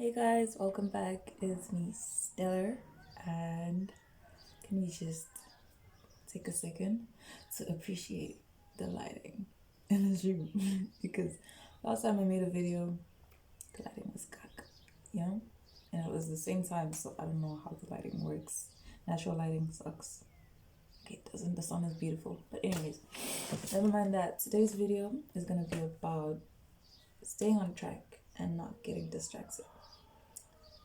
Hey guys, welcome back. It's me, Stellar, and can we just take a second to appreciate the lighting in this room? Because last time I made a video, the lighting was cack, you know? And it was the same time, so I don't know how the lighting works. Natural lighting sucks. Okay, it doesn't. The sun is beautiful. But, anyways, never mind that. Today's video is gonna be about staying on track and not getting distracted.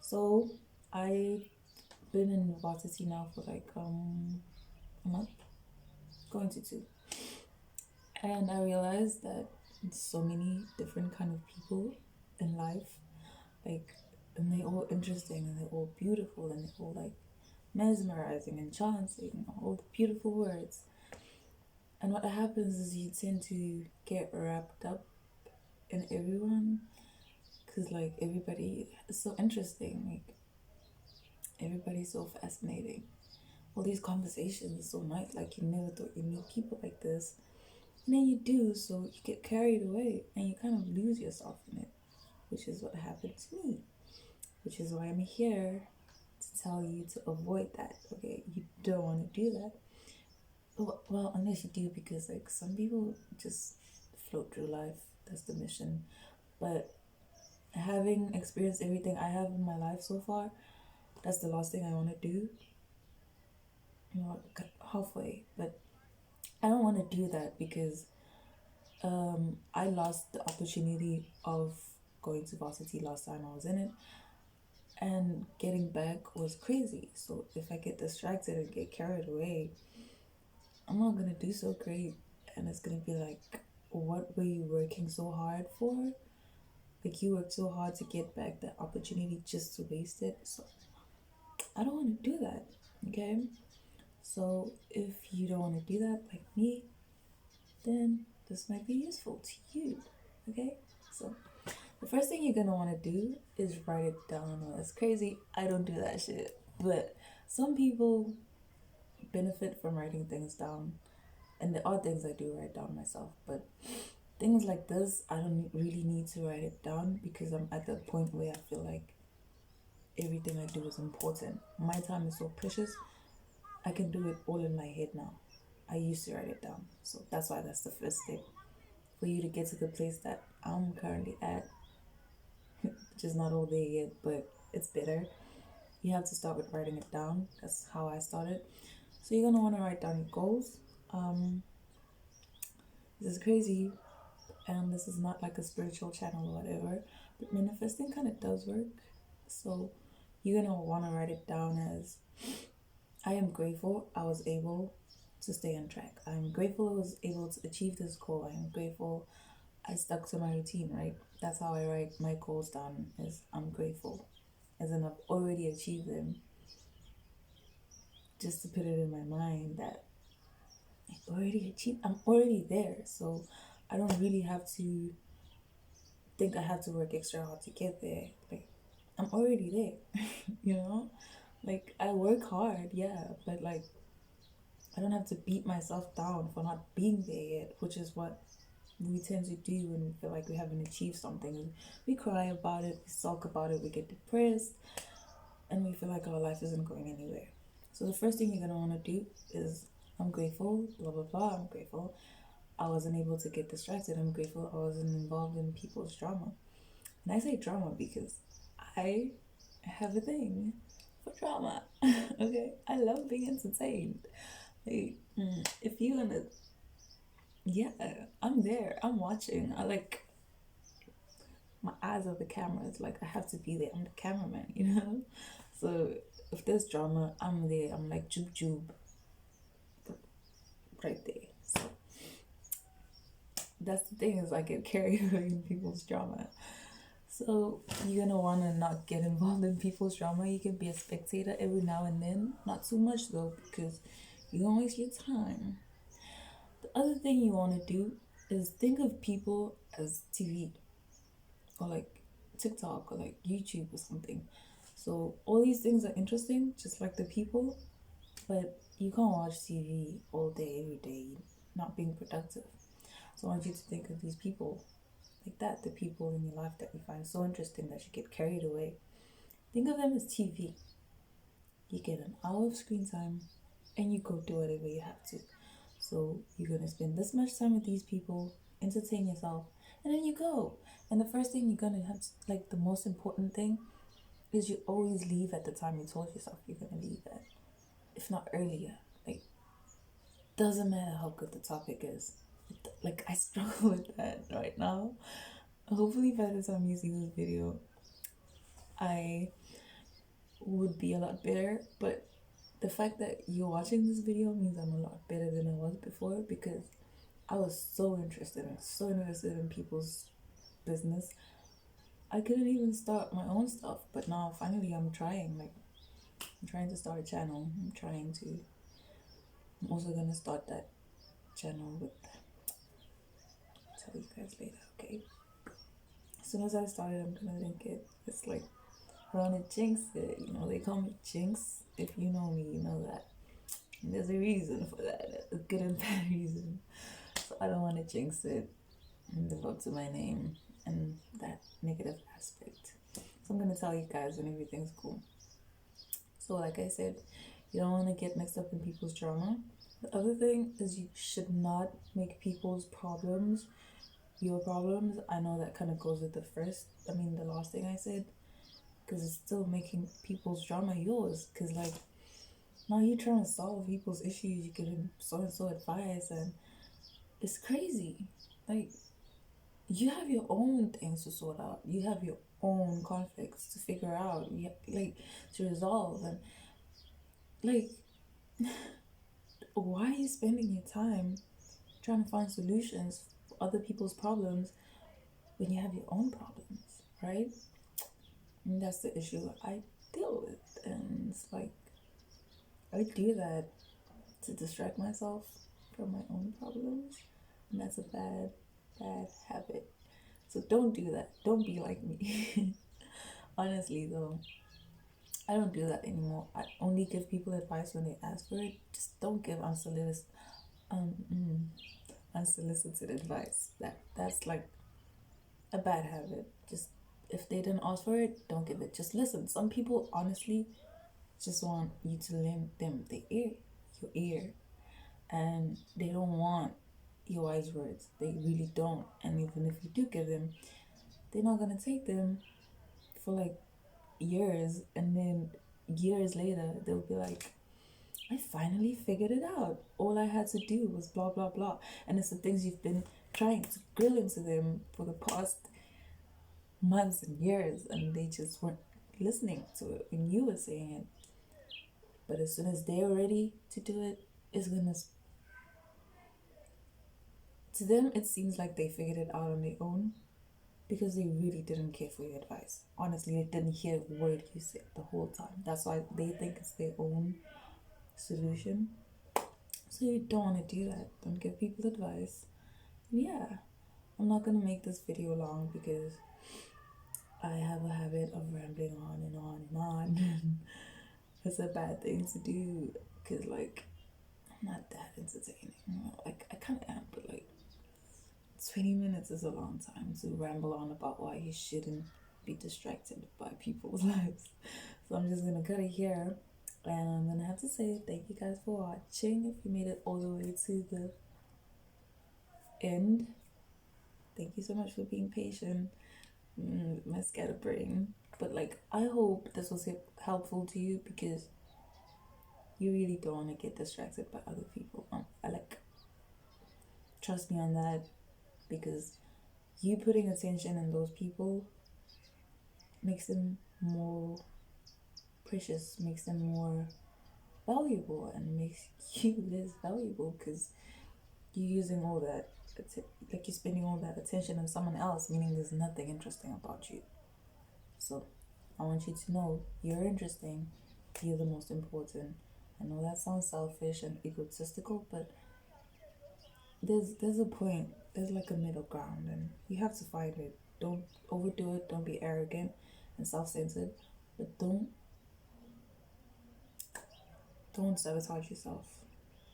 So, I've been in varsity now for like a month, going to two, and I realized that so many different kind of people in life, like, and they're all interesting and they're all beautiful and they're all like mesmerizing, enchanting, all the beautiful words. And what happens is you tend to get wrapped up in everyone because like everybody is so interesting, like everybody's so fascinating. All these conversations are so nice. Like you never thought you'd meet people like this, and then you do. So you get carried away, and you kind of lose yourself in it, which is what happened to me. Which is why I'm here to tell you to avoid that. Okay, you don't want to do that. Well, unless you do, because like some people just float through life. That's the mission. But having experienced everything I have in my life so far, that's the last thing I want to do. You know, halfway, but I don't want to do that because I lost the opportunity of going to varsity last time I was in it, and getting back was crazy. So if I get distracted and get carried away, I'm not gonna do so great, and it's gonna be like, what were you working so hard for? Like you worked so hard to get back that opportunity just to waste it. So I don't want to do that. Okay. So if you don't want to do that, like me, then this might be useful to you. Okay. So the first thing you're gonna want to do is write it down. Well, it's crazy. I don't do that shit. But some people benefit from writing things down. And there are things I do write down myself. But things like this, I don't really need to write it down because I'm at the point where I feel like everything I do is important. My time is so precious. I can do it all in my head now. I used to write it down. So that's why that's the first step. For you to get to the place that I'm currently at, which is not all there yet, but it's better. You have to start with writing it down. That's how I started. So you're gonna want to write down your goals. Um, this is crazy, and this is not like a spiritual channel or whatever, but manifesting kind of does work. So you're gonna want to write it down as I am grateful I was able to stay on track. I'm grateful I was able to achieve this goal. I am grateful I stuck to my routine, right? That's how I write my goals down is I'm grateful. As in I've already achieved them. Just to put it in my mind that I already achieved, I'm already there. So I don't really have to think I have to work extra hard to get there. Like I'm already there, you know? Like I work hard, yeah, but like I don't have to beat myself down for not being there yet, which is what we tend to do when we feel like we haven't achieved something. We cry about it, we sulk about it, we get depressed, and we feel like our life isn't going anywhere. So the first thing you're gonna want to do is I'm grateful, blah blah blah. I'm grateful I wasn't able to get distracted. I'm grateful I wasn't involved in people's drama. And I say drama because I have a thing for drama. Okay, I love being entertained. Like, if you wanna, yeah, I'm there. I'm watching. I like my eyes are the cameras. Like I have to be there. I'm the cameraman, you know. So if there's drama, I'm there. I'm like jub jub right there. So that's the thing is I get carried away in people's drama. So you're gonna wanna not get involved in people's drama. You can be a spectator every now and then. Not too much though, because you don't waste your time. The other thing you wanna do is think of people as TV or like TikTok or like YouTube or something. So all these things are interesting, just like the people, but you can't watch TV all day, every day, not being productive. So I want you to think of these people like that, the people in your life that you find so interesting that you get carried away. Think of them as TV. You get an hour of screen time and you go do whatever you have to. So you're gonna spend this much time with these people, entertain yourself, and then you go. And the first thing you're gonna have to, like the most important thing is you always leave at the time you told yourself you're gonna leave at. If not earlier. Like doesn't matter how good the topic is. Like I struggle with that right now. Hopefully by the time you see this video I would be a lot better, but the fact that you're watching this video means I'm a lot better than I was before, because I was so interested in people's business. I couldn't even start my own stuff, but now finally I'm trying. Like, I'm trying to start a channel. I'm also gonna start that channel with. I'll tell you guys later, okay? As soon as I started, I'm gonna link it. It's like I wanna jinx it. You know, they call me Jinx. If you know me, you know that. And there's a reason for that, a good and bad reason. So I don't want to jinx it and live up to my name and that negative aspect. So I'm gonna tell you guys when everything's cool. So like I said, you don't want to get mixed up in people's drama. The other thing is you should not make people's problems your problems. I know that kind of goes with the last thing I said, because it's still making people's drama yours. Because like now you're trying to solve people's issues, you give them so and so advice, and it's crazy. Like you have your own things to sort out. You have your own conflicts to figure out. Like to resolve, and like why are you spending your time trying to find solutions for other people's problems when you have your own problems, right? And that's the issue I deal with, and it's like I do that to distract myself from my own problems, and that's a bad habit. So don't do that. Don't be like me. Honestly, though, I don't do that anymore. I only give people advice when they ask for it. Just don't give um, mm, unsolicited advice. That's like a bad habit. Just if they didn't ask for it, don't give it. Just listen. Some people honestly just want you to lend them your ear, and they don't want your wise words. They really don't. And even if you do give them, they're not gonna take them for like years, and then years later they'll be like, I finally figured it out. All I had to do was blah blah blah. And it's the things you've been trying to grill into them for the past months and years, and they just weren't listening to it when you were saying it. But as soon as they're ready to do it, it's gonna to them it seems like they figured it out on their own, because they really didn't care for your advice. Honestly, they didn't hear a word you said the whole time. That's why they think it's their own solution. So you don't want to do that. Don't give people advice. Yeah, I'm not gonna make this video long because I have a habit of rambling on and on and on. It's a bad thing to do, because like I'm not that entertaining. Like I kind of am, but like 20 minutes is a long time to ramble on about why you shouldn't be distracted by people's lives. So I'm just gonna cut it here, and I'm gonna have to say thank you guys for watching. If you made it all the way to the end, thank you so much for being patient. My scatterbrain, but like I hope this was helpful to you, because you really don't want to get distracted by other people. I like trust me on that, because you putting attention in those people makes them more precious, makes them more valuable, and makes you less valuable, because you're using all that like you're spending all that attention on someone else, meaning there's nothing interesting about you. So I want you to know you're interesting, you're the most important. I know that sounds selfish and egotistical, but there's a point, there's like a middle ground, and you have to find it. Don't overdo it, don't be arrogant and self-centered, but don't sabotage yourself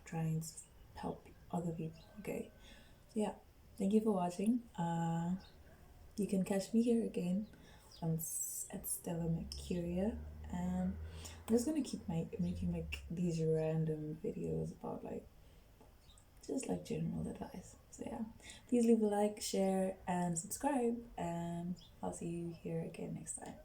trying to help other people, okay? So yeah, thank you for watching. You can catch me here again at Stella Mercuria, and I'm just gonna keep making like these random videos about like just like general advice. So yeah, please leave a like, share, and subscribe, and I'll see you here again next time.